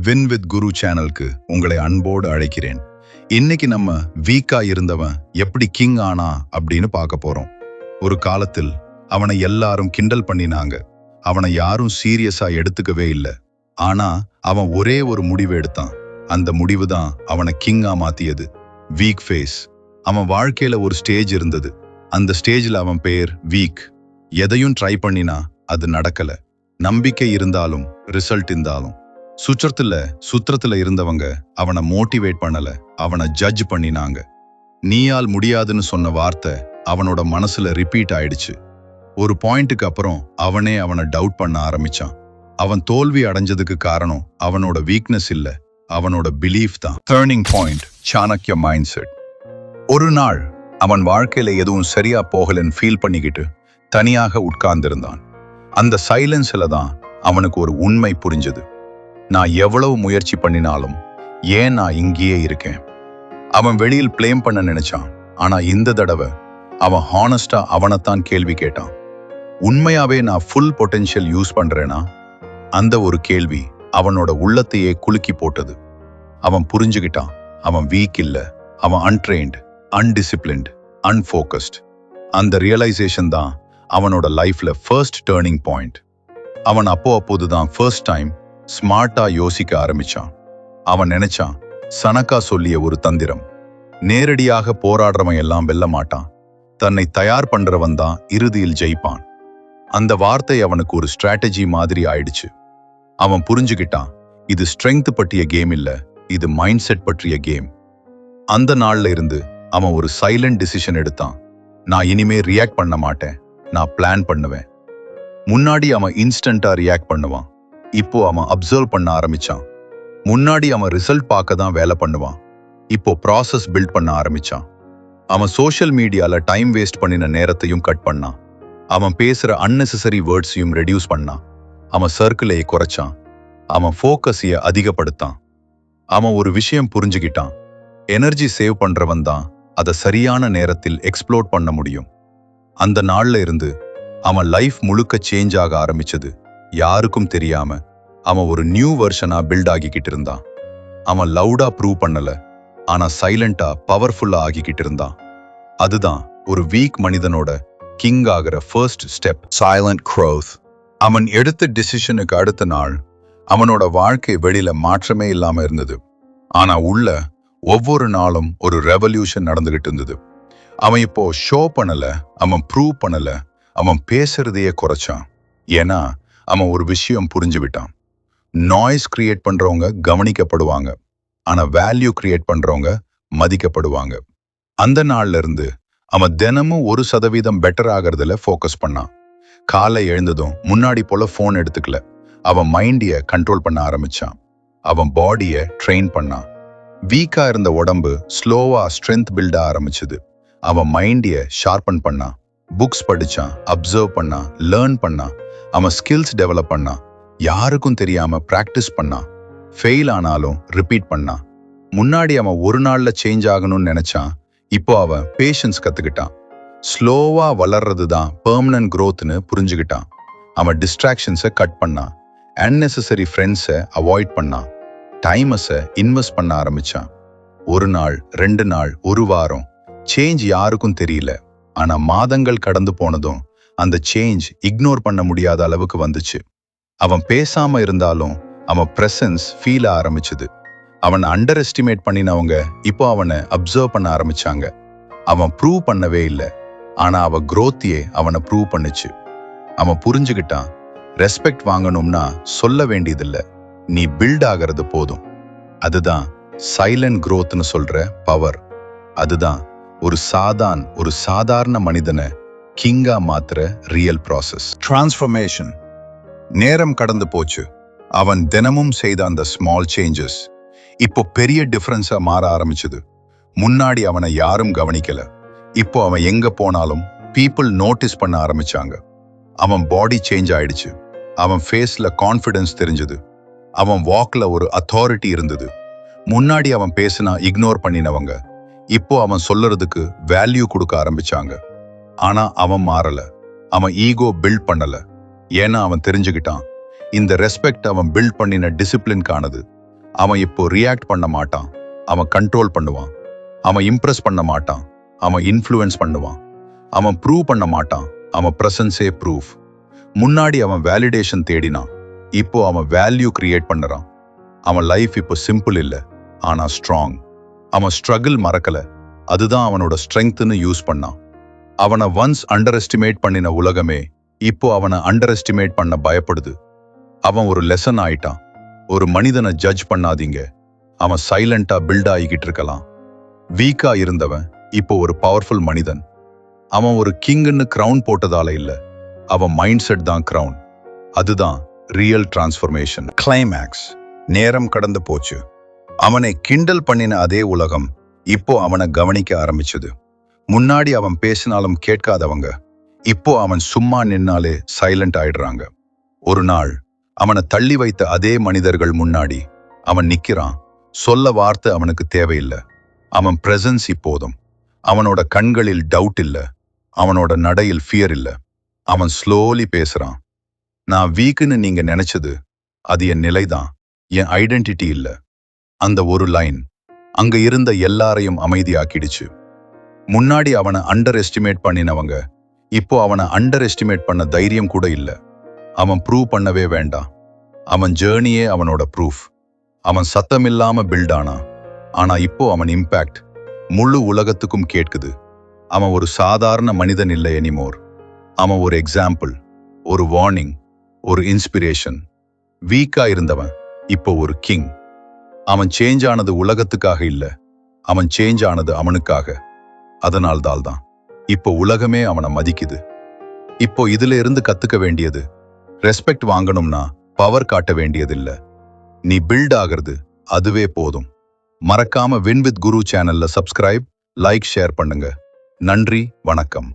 Win with குரு சேனலுக்கு உங்களை அன்போடு அழைக்கிறேன். இன்னைக்கு நம்ம வீக்கா இருந்தவன் எப்படி கிங் ஆனா அப்படின்னு பார்க்க போறோம். ஒரு காலத்தில் அவனை எல்லாரும் கிண்டல் பண்ணினாங்க. அவனை யாரும் சீரியஸா எடுத்துக்கவே இல்லை. ஆனா அவன் ஒரே ஒரு முடிவு எடுத்தான். அந்த முடிவு தான் அவனை கிங்கா மாத்தியது. Week face. அவன் வாழ்க்கையில ஒரு ஸ்டேஜ் இருந்தது. அந்த ஸ்டேஜ்ல அவன் பேர் வீக். எதையும் ட்ரை பண்ணினா அது நடக்கல. நம்பிக்கை இருந்தாலும் ரிசல்ட் இருந்தாலும். சுற்றத்துல இருந்தவங்க அவனை மோட்டிவேட் பண்ணல, அவனை ஜட்ஜ் பண்ணினாங்க. நீயால் முடியாதுன்னு சொன்ன வார்த்தை அவனோட மனசுல ரிப்பீட் ஆயிடுச்சு. ஒரு பாயிண்ட்டுக்கு அப்புறம் அவனை டவுட் பண்ண ஆரம்பிச்சான். அவன் தோல்வி அடைஞ்சதுக்கு காரணம் அவனோட வீக்னஸ் இல்ல, அவனோட பிலீஃப் தான். Turning point, Chanakya mind set. ஒரு நாள் அவன் வாழ்க்கையில எதுவும் சரியா போகலன்னு ஃபீல் பண்ணிக்கிட்டு தனியாக உட்கார்ந்திருந்தான். அந்த சைலன்ஸ்ல தான் அவனுக்கு ஒரு உண்மை புரிஞ்சது. நான் எவ்வளவு முயற்சி பண்ணினாலும் ஏன் நான் இங்கேயே இருக்கேன். அவன் வெளியில் பிளேம் பண்ண நினைச்சான். ஆனா இந்த தடவை அவன் ஹானஸ்டா அவனைத்தான் கேள்வி கேட்டான். உண்மையாவே நான் ஃபுல் பொட்டென்ஷியல் யூஸ் பண்றேனா? அந்த ஒரு கேள்வி அவனோட உள்ளத்தையே குலுக்கி போட்டது. அவன் புரிஞ்சுக்கிட்டான், அவன் வீக் இல்ல, அவன் அன்ட்ரெயின்ட், அன்டிசிப்ளின்ட், அன்ஃபோக்கஸ்ட். அந்த ரியலைசேஷன் தான் அவனோட லைஃப்ல ஃபர்ஸ்ட் டர்னிங் பாயிண்ட். அவன் அப்போதுதான் ஃபர்ஸ்ட் டைம் ஸ்மார்ட்டா யோசிக்க ஆரம்பிச்சான். அவன் நினைச்சான், சனக்கா சொல்லிய ஒரு தந்திரம், நேரடியாக போராடுறவன் எல்லாம் வெல்ல மாட்டான், தன்னை தயார் பண்றவன் தான் இறுதியில் ஜெயிப்பான். அந்த வார்த்தை அவனுக்கு ஒரு ஸ்ட்ராட்டஜி மாதிரி ஆயிடுச்சு. அவன் புரிஞ்சுக்கிட்டான், இது ஸ்ட்ரெங்த் பற்றிய கேம் இல்ல, இது மைண்ட் செட் பற்றிய கேம். அந்த நாள்ல இருந்து அவன் ஒரு சைலண்ட் டிசிஷன் எடுத்தான். நான் இனிமே ரியாக்ட் பண்ண மாட்டேன், நான் பிளான் பண்ணுவேன். முன்னாடி அவன் இன்ஸ்டன்டா ரியாக்ட் பண்ணுவான். இப்போ அவன் அப்சர்வ் பண்ண ஆரம்பிச்சான். முன்னாடி அவன் ரிசல்ட் பார்க்க தான் வேலை பண்ணுவான். இப்போ ப்ராசஸ் பில்ட் பண்ண ஆரம்பிச்சான். அவன் சோஷியல் மீடியால டைம் வேஸ்ட் பண்ணின நேரத்தையும் கட் பண்ணான். அவன் பேசுற அன்னெசரி வேர்ட்ஸையும் ரெடியூஸ் பண்ணான். அவன் சர்க்கிளையை குறைச்சான். அவன் ஃபோக்கஸைய அதிகப்படுத்தான். அவன் ஒரு விஷயம் புரிஞ்சுக்கிட்டான், எனர்ஜி சேவ் பண்றவன் தான் அதை சரியான நேரத்தில் எக்ஸ்ப்ளோர் பண்ண முடியும். அந்த நாள்ல இருந்து அவன் லைஃப் முழுக்க சேஞ்ச் ஆக ஆரம்பிச்சது. யாருக்கும் தெரியாம அவன் ஒரு நியூ வெர்ஷனா பில்ட் ஆகிக்கிட்டு இருந்தான். அவன் லவுடா ப்ரூவ் பண்ணல, ஆனா சைலண்டா பவர்ஃபுல்லா ஆகிக்கிட்டு இருந்தான். அதுதான் ஒரு வீக் மனிதனோட கிங் ஆகிற ஃபர்ஸ்ட் ஸ்டெப், சைலண்ட் க்ரோத். அவன் எடுத்த டிசிஷனுக்கு அடுத்த நாள் அவனோட வாழ்க்கை வெளியில மாற்றமே இல்லாம இருந்தது. ஆனா உள்ள ஒவ்வொரு நாளும் ஒரு ரெவல்யூஷன் நடந்துகிட்டு இருந்தது. அவன் இப்போ ஷோ பண்ணல, அவன் ப்ரூவ் பண்ணல, அவன் பேசுறதையே குறைச்சான். ஏன்னா அவன் ஒரு விஷயம் புரிஞ்சு விட்டான். நாய்ஸ் கிரியேட் பண்றவங்க கவனிக்கப்படுவாங்க, ஆனா வேல்யூ கிரியேட் பண்றவங்க மதிக்கப்படுவாங்க. அந்த நாள்ல இருந்து அவன் தினமும் 1% பெட்டர் ஆகிறதுல ஃபோக்கஸ் பண்ணான். காலை எழுந்ததும் முன்னாடி போல போன் எடுத்துக்கல. அவன் மைண்டிய கண்ட்ரோல் பண்ண ஆரம்பிச்சான். அவன் பாடிய ட்ரெயின் பண்ணான். வீக்கா இருந்த உடம்பு ஸ்லோவா ஸ்ட்ரென்த் பில்ட் ஆரம்பிச்சது. அவன் மைண்டிய ஷார்பன் பண்ணான். புக்ஸ் படிச்சான், அப்சர்வ் பண்ணான், லேர்ன் பண்ணான். அவன் ஸ்கில்ஸ் டெவலப் பண்ணான். யாருக்கும் தெரியாம பிராக்டிஸ் பண்ணான். ஃபெயில் ஆனாலும் ரிப்பீட் பண்ணான். முன்னாடி அவன் ஒரு நாள்ல சேஞ்ச் ஆகணும்னு நினைச்சான். இப்போ அவன் பேஷன்ஸ் கத்துக்கிட்டான். ஸ்லோவா வளர்றது தான் பெர்மனன்ட் growthன்னு புரிஞ்சுக்கிட்டான். அவன் டிஸ்ட்ராக்ஷன்ஸை கட் பண்ணான். அன்னெசரி ஃப்ரெண்ட்ஸை அவாய்ட் பண்ணான். டைமஸை இன்வெஸ்ட் பண்ண ஆரம்பிச்சான். ஒரு நாள், 2 நாள், ஒரு வாரம் சேஞ்ச் யாருக்கும் தெரியல. ஆனா மாதங்கள் கடந்து போனதும் அந்த சேஞ்ச் இக்னோர் பண்ண முடியாத அளவுக்கு வந்துச்சு. அவன் பேசாம இருந்தாலும் அவன் பிரசன்ஸ் ஃபீல் ஆரம்பிச்சது. அவன் அண்டர் எஸ்டிமேட் பண்ணினவங்க இப்போ அவனை அப்சர்வ் பண்ண ஆரம்பிச்சாங்க. அவன் ப்ரூவ் பண்ணவே இல்லை, ஆனா அவன் growthயே அவனை ப்ரூவ் பண்ணுச்சு. அவன் புரிஞ்சுக்கிட்டான், ரெஸ்பெக்ட் வாங்கணும்னா சொல்ல வேண்டியதில்லை, நீ பில்ட் ஆகிறது போதும். அதுதான் சைலண்ட் growthன்னு சொல்ற பவர். அதுதான் ஒரு சாதாரண மனிதனை கிங்கா மாத்திர ரியல் ப்ராசஸ், டிரான்ஸ்ஃபர்மேஷன். நேரம் கடந்து போச்சு. அவன் தினமும் செய்த அந்த ஸ்மால் சேஞ்சஸ் இப்போ பெரிய டிஃபரன்ஸா மாற ஆரம்பிச்சது. முன்னாடி அவனை யாரும் கவனிக்கல. இப்போ அவன் எங்க போனாலும் பீப்புள் நோட்டீஸ் பண்ண ஆரம்பிச்சாங்க. அவன் பாடி சேஞ்ச் ஆயிடுச்சு. அவன் ஃபேஸ்ல கான்ஃபிடன்ஸ் தெரிஞ்சது. அவன் வாக்ல ஒரு அத்தாரிட்டி இருந்தது. முன்னாடி அவன் பேசினா இக்னோர் பண்ணினவங்க இப்போ அவன் சொல்லுறதுக்கு வேல்யூ கொடுக்க ஆரம்பிச்சாங்க. ஆனா அவன் மாறல, அவன் ஈகோ பில்ட் பண்ணல. ஏன்னா அவன் தெரிஞ்சுக்கிட்டான், இந்த ரெஸ்பெக்ட் அவன் பில்ட் பண்ணின டிசிப்ளின்கானது. அவன் இப்போ ரியாக்ட் பண்ண மாட்டான், அவன் கண்ட்ரோல் பண்ணுவான். அவன் இம்ப்ரெஸ் பண்ண மாட்டான், அவன் இன்ஃப்ளூயன்ஸ் பண்ணுவான். அவன் ப்ரூவ் பண்ண மாட்டான், அவன் பிரசன்ஸே ப்ரூஃப். முன்னாடி அவன் வேலிடேஷன் தேடினான், இப்போ அவன் வேல்யூ கிரியேட் பண்ணுறான். அவன் லைஃப் இப்போ சிம்பிள் இல்லை, ஆனா ஸ்ட்ராங். அவன் ஸ்ட்ரகிள் மறக்கல, அதுதான் அவனோட ஸ்ட்ரெங்க்த்னு யூஸ் பண்ணான். அவனை ஒன்ஸ் அண்டர் எஸ்டிமேட் பண்ணின உலகமே இப்போ அவனை அண்டர் எஸ்டிமேட் பண்ண பயப்படுது. அவன் ஒரு லெசன் ஆயிட்டான். ஒரு மனிதனை ஜட்ஜ் பண்ணாதீங்க, அவன் சைலண்டா பில்ட் ஆகிக்கிட்டு இருக்கலாம். வீக்கா இருந்தவன் இப்போ ஒரு பவர்ஃபுல் மனிதன். அவன் ஒரு கிங்னு கிரவுன் போட்டதால இல்ல, அவன் மைண்ட் செட் தான் கிரவுன். அதுதான் ரியல் டிரான்ஸ்ஃபர்மேஷன். கிளைமேக்ஸ். நேரம் கடந்து போச்சு. அவனை கிண்டல் பண்ணின அதே உலகம் இப்போ அவனை கவனிக்க ஆரம்பிச்சது. முன்னாடி அவன் பேசினாலும் கேட்காதவங்க இப்போ அவன் சும்மா நின்னாலே சைலண்ட் ஆயிடுறாங்க. ஒரு நாள் அவனை தள்ளி வைத்த அதே மனிதர்கள் முன்னாடி அவன் நிக்கிறான். சொல்ல வார்த்தை அவனுக்கு தேவையில்லை, அவன் பிரசன்ஸ் இப்போதும். அவனோட கண்களில் டவுட் இல்ல, அவனோட நடையில் ஃபியர் இல்ல. அவன் ஸ்லோலி பேசுறான். நான் வீக்குன்னு நீங்க நினைச்சது அது என் நிலைதான், என் ஐடென்டிட்டி இல்ல. அந்த ஒரு லைன் அங்க இருந்த எல்லாரையும் அமைதியாக்கிடுச்சு. முன்னாடி அவனை அண்டர் எஸ்டிமேட் பண்ணினவங்க இப்போ அவனை அண்டர் எஸ்டிமேட் பண்ண தைரியம் கூட இல்ல. அவன் ப்ரூவ் பண்ணவே வேண்டாம், அவன் ஜேர்னியே அவனோட ப்ரூஃப். அவன் சத்தமில்லாம பில்ட் ஆனான், ஆனா இப்போ அவன் இம்பேக்ட் முழு உலகத்துக்கும் கேட்குது. அவன் ஒரு சாதாரண மனிதன் இல்லை எனிமோர். அவன் ஒரு எக்ஸாம்பிள், ஒரு வார்னிங், ஒரு இன்ஸ்பிரேஷன். வீக்கா இருந்தவன் இப்போ ஒரு கிங். அவன் சேஞ்ச் ஆனது உலகத்துக்காக இல்ல, அவன் சேஞ்ச் ஆனது அவனுக்காக. அதனால்தான் இப்போ உலகமே அவனை மதிக்குது. இப்போ இதுல இருந்து கத்துக்க வேண்டியது, ரெஸ்பெக்ட் வாங்கணும்னா பவர் காட்ட வேண்டியதில்ல, நீ பில்ட் ஆகிறது அதுவே போதும். மறக்காம வின் வித் குரு சேனல்ல சப்ஸ்கிரைப், லைக், ஷேர் பண்ணுங்க. நன்றி, வணக்கம்.